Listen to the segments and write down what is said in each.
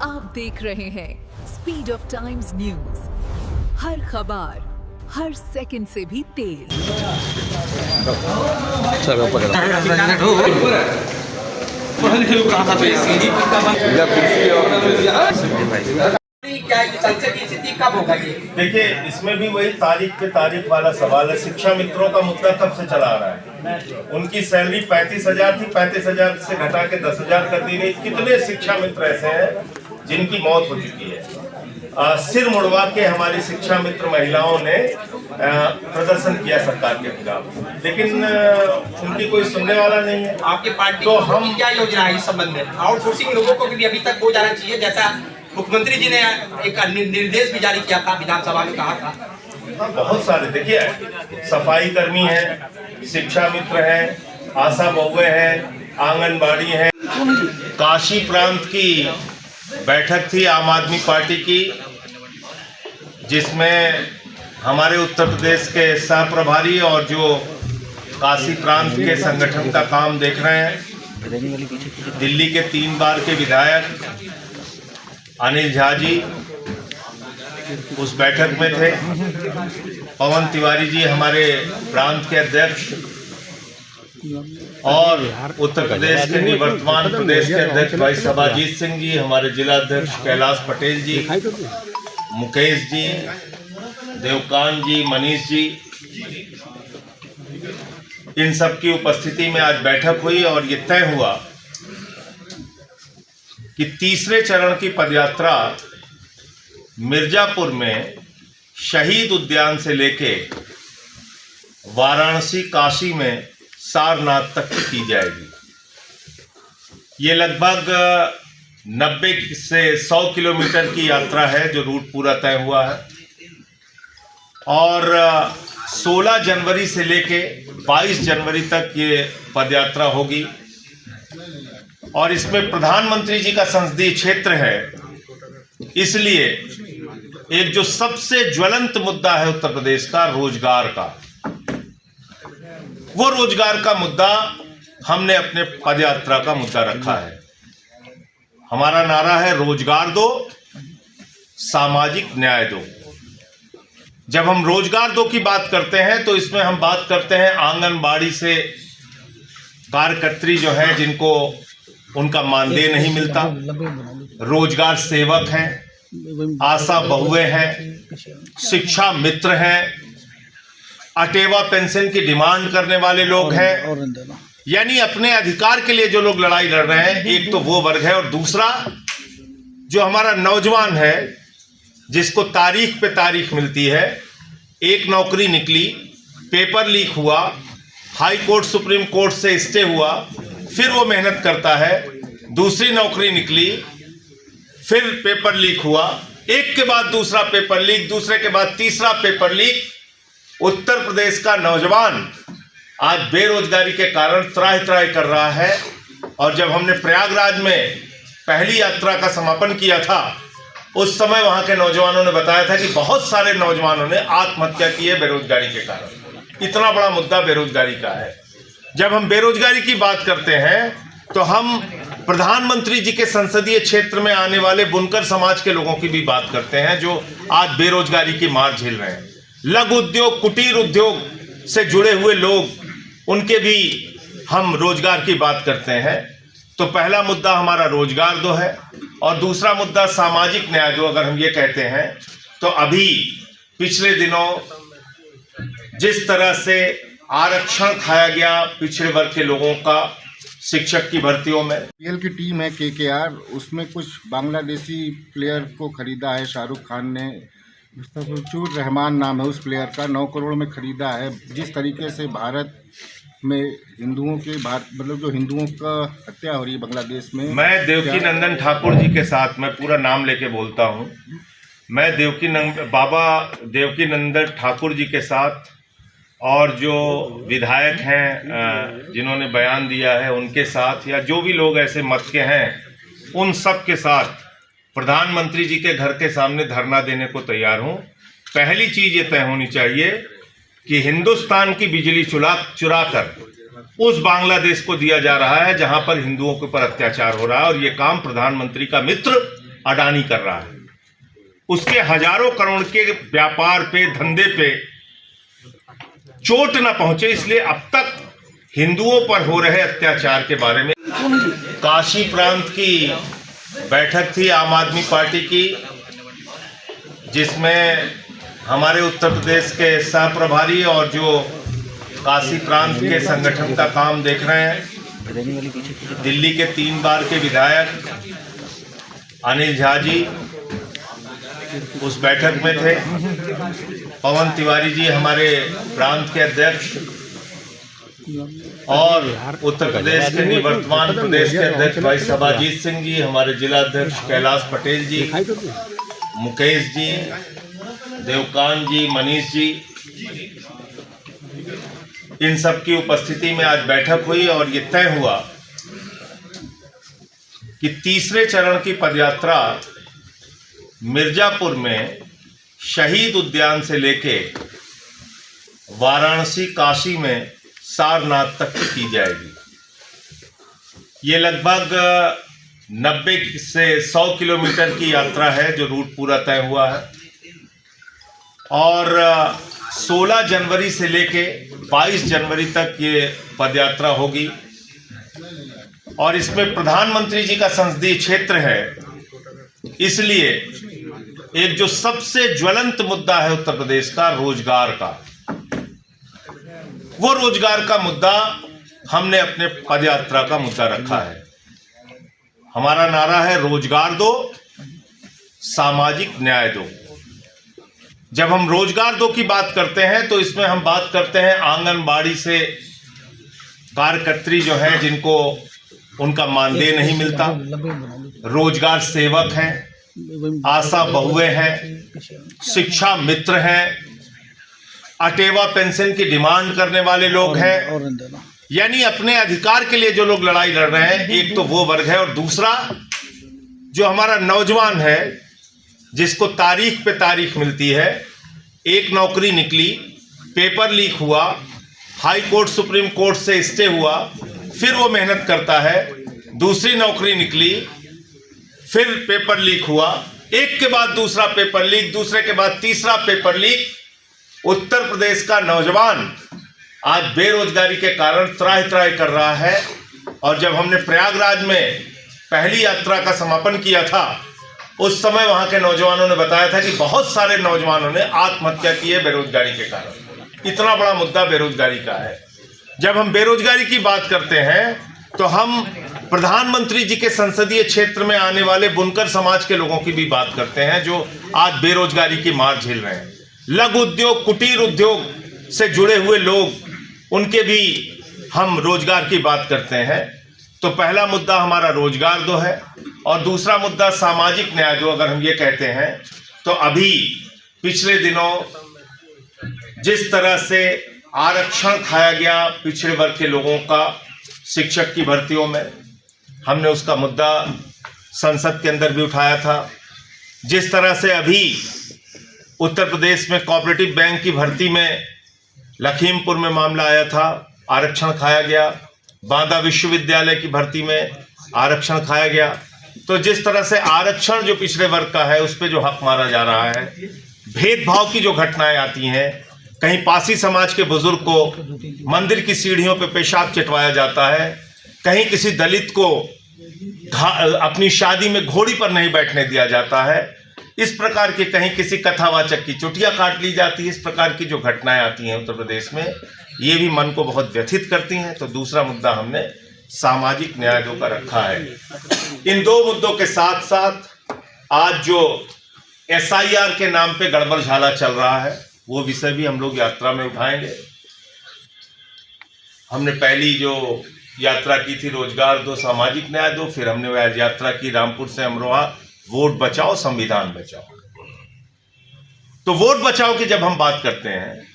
आप देख रहे हैं स्पीड ऑफ टाइम्स न्यूज, हर खबर हर सेकंड से भी तेज। क्या संसद की स्थिति कब होगा ये? देखिए, इसमें भी वही तारीख पे तारीख वाला सवाल है। शिक्षा मित्रों का मुद्दा कब से चला आ रहा है। उनकी सैलरी 35,000 थी, 35,000 से घटा के 10,000 कर दी गई। कितने शिक्षा मित्र ऐसे हैं जिनकी मौत हो चुकी है। सिर मुड़वा के हमारी शिक्षा मित्र महिलाओं ने प्रदर्शन किया सरकार के खिलाफ, लेकिन उनकी कोई सुनने वाला नहीं है। आपकी पार्टी तो हम क्या योजना है इस संबंध में? आउटसोर्सिंग लोगों को भी अभी तक हो जाना चाहिए, जैसा मुख्यमंत्री जी ने एक निर्देश भी जारी किया था, विधानसभा में कहा था। बहुत सारे, देखिए, सफाई कर्मी हैं, शिक्षा मित्र हैं, आशा बहुए हैं, आंगनबाड़ी हैं। काशी प्रांत की बैठक थी आम आदमी पार्टी की, जिसमें हमारे उत्तर प्रदेश के सह प्रभारी और जो काशी प्रांत के संगठन का काम देख रहे हैं, दिल्ली के 3 बार के विधायक अनिल झा जी उस बैठक में थे। पवन तिवारी जी हमारे प्रांत के अध्यक्ष और उत्तर प्रदेश के निवर्तमान प्रदेश के अध्यक्ष भाई सभाजीत सिंह जी, हमारे जिला अध्यक्ष कैलाश पटेल जी, मुकेश जी, देवकान जी, मनीष जी, इन सब की उपस्थिति में आज बैठक हुई और ये तय हुआ कि तीसरे चरण की पदयात्रा मिर्जापुर में शहीद उद्यान से लेके वाराणसी, काशी में सारनाथ तक की जाएगी। ये लगभग 90 से 100 किलोमीटर की यात्रा है जो रूट पूरा तय हुआ है, और 16 जनवरी से लेके 22 जनवरी तक ये पदयात्रा होगी। और इसमें प्रधानमंत्री जी का संसदीय क्षेत्र है, इसलिए एक जो सबसे ज्वलंत मुद्दा है उत्तर प्रदेश का, रोजगार का, वो रोजगार का मुद्दा हमने अपने पदयात्रा का मुद्दा रखा है। हमारा नारा है, रोजगार दो, सामाजिक न्याय दो। जब हम रोजगार दो की बात करते हैं तो इसमें हम बात करते हैं आंगनबाड़ी से कार्यकर्त्री जो है, जिनको उनका मानदेय नहीं मिलता, रोजगार सेवक हैं, आशा बहुए हैं, शिक्षा मित्र हैं, अटेवा पेंशन की डिमांड करने वाले लोग हैं, यानी अपने अधिकार के लिए जो लोग लड़ाई लड़ रहे हैं। एक तो वो वर्ग है, और दूसरा जो हमारा नौजवान है, जिसको तारीख पे तारीख मिलती है। एक नौकरी निकली, पेपर लीक हुआ, हाई कोर्ट सुप्रीम कोर्ट से स्टे हुआ, फिर वो मेहनत करता है, दूसरी नौकरी निकली, फिर पेपर लीक हुआ, एक के बाद दूसरा पेपर लीक, दूसरे के बाद तीसरा पेपर लीक। उत्तर प्रदेश का नौजवान आज बेरोजगारी के कारण त्राहि त्राहि कर रहा है। और जब हमने प्रयागराज में पहली यात्रा का समापन किया था, उस समय वहां के नौजवानों ने बताया था कि बहुत सारे नौजवानों ने आत्महत्या की है बेरोजगारी के कारण। इतना बड़ा मुद्दा बेरोजगारी का है। जब हम बेरोजगारी की बात करते हैं तो हम प्रधानमंत्री जी के संसदीय क्षेत्र में आने वाले बुनकर समाज के लोगों की भी बात करते हैं, जो आज बेरोजगारी की मार झेल रहे हैं। लघु उद्योग, कुटीर उद्योग से जुड़े हुए लोग, उनके भी हम रोजगार की बात करते हैं। तो पहला मुद्दा हमारा रोजगार दो है, और दूसरा मुद्दा सामाजिक न्याय दो। अगर हम ये कहते हैं तो अभी पिछले दिनों जिस तरह से आरक्षण खाया गया पिछड़े वर्ग के लोगों का शिक्षक की भर्तियों में, पीएल की टीम है केकेआर, उसमें कुछ बांग्लादेशी प्लेयर को खरीदा है शाहरुख खान ने। मुस्तफिजुर रहमान नाम है उस प्लेयर का, 9 करोड़ में खरीदा है। जिस तरीके से भारत में हिंदुओं के मतलब जो हिंदुओं का हत्या हो रही है बांग्लादेश में। मैं देवकी नंदन ठाकुर जी के साथ, मैं पूरा नाम लेके बोलता हूँ, मैं बाबा देवकी नंदन ठाकुर जी के साथ और जो विधायक हैं जिन्होंने बयान दिया है उनके साथ, या जो भी लोग ऐसे मत के हैं, उन सब के साथ प्रधानमंत्री जी के घर के सामने धरना देने को तैयार हूँ। पहली चीज़ ये तय होनी चाहिए कि हिंदुस्तान की बिजली चुरा कर उस बांग्लादेश को दिया जा रहा है जहां पर हिंदुओं के ऊपर अत्याचार हो रहा है, और ये काम प्रधानमंत्री का मित्र अडानी कर रहा है। उसके हजारों करोड़ के व्यापार पे, धंधे पे चोट न पहुंचे, इसलिए अब तक हिंदुओं पर हो रहे अत्याचार के बारे में। काशी प्रांत की बैठक थी आम आदमी पार्टी की, जिसमें हमारे उत्तर प्रदेश के सह प्रभारी और जो काशी प्रांत के संगठन का काम देख रहे हैं, दिल्ली के 3 बार के विधायक अनिल झा जी उस बैठक में थे। पवन तिवारी जी हमारे प्रांत के अध्यक्ष और उत्तर प्रदेश के निवर्तमान प्रदेश के अध्यक्ष भाई सभाजीत सिंह जी, हमारे जिला अध्यक्ष कैलाश पटेल जी, मुकेश जी, देवकान जी, मनीष जी, इन सब की उपस्थिति में आज बैठक हुई और ये तय हुआ कि तीसरे चरण की पदयात्रा मिर्जापुर में शहीद उद्यान से लेके वाराणसी, काशी में सारनाथ तक की जाएगी। ये लगभग 90 से 100 किलोमीटर की यात्रा है जो रूट पूरा तय हुआ है और 16 जनवरी से लेके 22 जनवरी तक ये पदयात्रा होगी और इसमें प्रधानमंत्री जी का संसदीय क्षेत्र है, इसलिए एक जो सबसे ज्वलंत मुद्दा है उत्तर प्रदेश का, रोजगार का, वो रोजगार का मुद्दा हमने अपने पदयात्रा का मुद्दा रखा है। हमारा नारा है रोजगार दो, सामाजिक न्याय दो। जब हम रोजगार दो की बात करते हैं तो इसमें हम बात करते हैं आंगनबाड़ी से कार्यकर्त्री जो है जिनको उनका मानदेय नहीं मिलता, रोजगार सेवक हैं, आशा बहुएं हैं, शिक्षा मित्र हैं, अटेवा पेंशन की डिमांड करने वाले लोग हैं, यानी अपने अधिकार के लिए जो लोग लड़ाई लड़ रहे हैं, एक तो वो वर्ग है और दूसरा जो हमारा नौजवान है जिसको तारीख पे तारीख मिलती है। एक नौकरी निकली, पेपर लीक हुआ, हाई कोर्ट सुप्रीम कोर्ट से स्टे हुआ, फिर वो मेहनत करता है, दूसरी नौकरी निकली, फिर पेपर लीक हुआ, एक के बाद दूसरा पेपर लीक, दूसरे के बाद तीसरा पेपर लीक। उत्तर प्रदेश का नौजवान आज बेरोजगारी के कारण त्राहि त्राहि कर रहा है और जब हमने प्रयागराज में पहली यात्रा का समापन किया था उस समय वहां के नौजवानों ने बताया था कि बहुत सारे नौजवानों ने आत्महत्या की है बेरोजगारी के कारण। इतना बड़ा मुद्दा बेरोजगारी का है। जब हम बेरोजगारी की बात करते हैं तो हम प्रधानमंत्री जी के संसदीय क्षेत्र में आने वाले बुनकर समाज के लोगों की भी बात करते हैं जो आज बेरोजगारी की मार झेल रहे हैं। लघु उद्योग, कुटीर उद्योग से जुड़े हुए लोग, उनके भी हम रोजगार की बात करते हैं। तो पहला मुद्दा हमारा रोजगार दो है और दूसरा मुद्दा सामाजिक न्याय दो। अगर हम ये कहते हैं तो अभी पिछले दिनों जिस तरह से आरक्षण खाया गया पिछड़े वर्ग के लोगों का शिक्षक की भर्तियों में, हमने उसका मुद्दा संसद के अंदर भी उठाया था। जिस तरह से अभी उत्तर प्रदेश में कोऑपरेटिव बैंक की भर्ती में लखीमपुर में मामला आया था, आरक्षण खाया गया, बांदा विश्वविद्यालय की भर्ती में आरक्षण खाया गया। तो जिस तरह से आरक्षण जो पिछड़े वर्ग का है उस पर जो हक मारा जा रहा है, भेदभाव की जो घटनाएं आती हैं, कहीं पासी समाज के बुजुर्ग को मंदिर की सीढ़ियों पे पेशाब चिटवाया जाता है, कहीं किसी दलित को अपनी शादी में घोड़ी पर नहीं बैठने दिया जाता है, इस प्रकार के कहीं किसी कथावाचक की चुटिया काट ली जाती है। इस प्रकार की जो घटनाएं आती हैं उत्तर प्रदेश में, ये भी मन को बहुत व्यथित करती हैं। तो दूसरा मुद्दा हमने सामाजिक न्याय दो का रखा है। इन दो मुद्दों के साथ साथ आज जो SIR के नाम पे गड़बड़ झाला चल रहा है वो विषय भी हम लोग यात्रा में उठाएंगे। हमने पहली जो यात्रा की थी रोजगार दो, सामाजिक न्याय दो, फिर हमने वह यात्रा की रामपुर से अमरोहा, वोट बचाओ संविधान बचाओ। तो वोट बचाओ की जब हम बात करते हैं,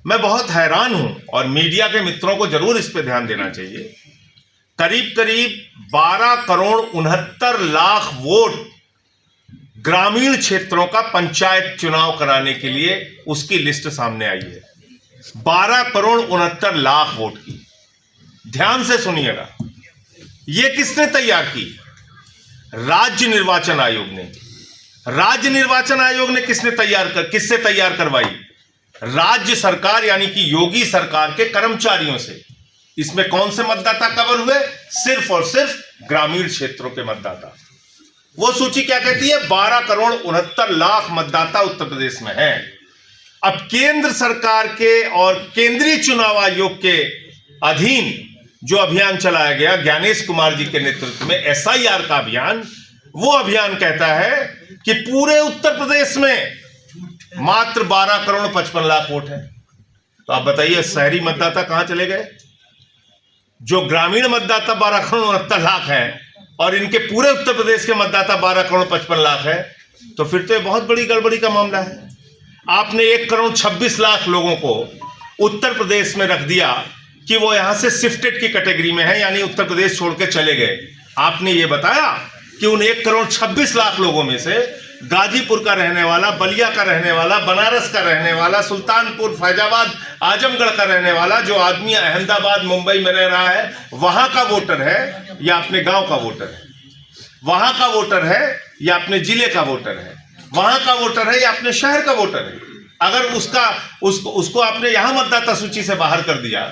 मैं बहुत हैरान हूं और मीडिया के मित्रों को जरूर इस पे ध्यान देना चाहिए। करीब करीब 12 करोड़ 69 लाख वोट ग्रामीण क्षेत्रों का पंचायत चुनाव कराने के लिए उसकी लिस्ट सामने आई है। 12 करोड़ 69 लाख वोट की। ध्यान से सुनिएगा, ये किसने तैयार की? राज्य निर्वाचन आयोग ने किससे तैयार करवाई? राज्य सरकार यानी कि योगी सरकार के कर्मचारियों से। इसमें कौन से मतदाता कवर हुए? सिर्फ और सिर्फ ग्रामीण क्षेत्रों के मतदाता। वो सूची क्या कहती है? 12,69,00,000 मतदाता उत्तर प्रदेश में हैं। अब केंद्र सरकार के और केंद्रीय चुनाव आयोग के अधीन जो अभियान चलाया गया ज्ञानेश कुमार जी के नेतृत्व में SIR का अभियान, वो अभियान कहता है कि पूरे उत्तर प्रदेश में मात्र 12,55,00,000 वोट है। तो आप बताइए शहरी मतदाता कहां चले गए? जो ग्रामीण मतदाता 12,69,00,000 है और इनके पूरे उत्तर प्रदेश के मतदाता 12,55,00,000 है, तो फिर तो ये बहुत बड़ी गड़बड़ी का मामला है। आपने 1,26,00,000 लोगों को उत्तर प्रदेश में रख दिया कि वो यहां से शिफ्टेड की कैटेगरी में है, यानी उत्तर प्रदेश छोड़ के चले गए। आपने ये बताया कि उन 1,26,00,000 लोगों में से गाजीपुर का रहने वाला, बलिया का रहने वाला, बनारस का रहने वाला, सुल्तानपुर, फैजाबाद, आजमगढ़ का रहने वाला जो आदमी अहमदाबाद, मुंबई में रह रहा है, वहां का वोटर है या अपने गांव का वोटर है? वहां का वोटर है या अपने जिले का वोटर है? वहां का वोटर है या अपने शहर का वोटर है? अगर उसको आपने यहां मतदाता सूची से बाहर कर दिया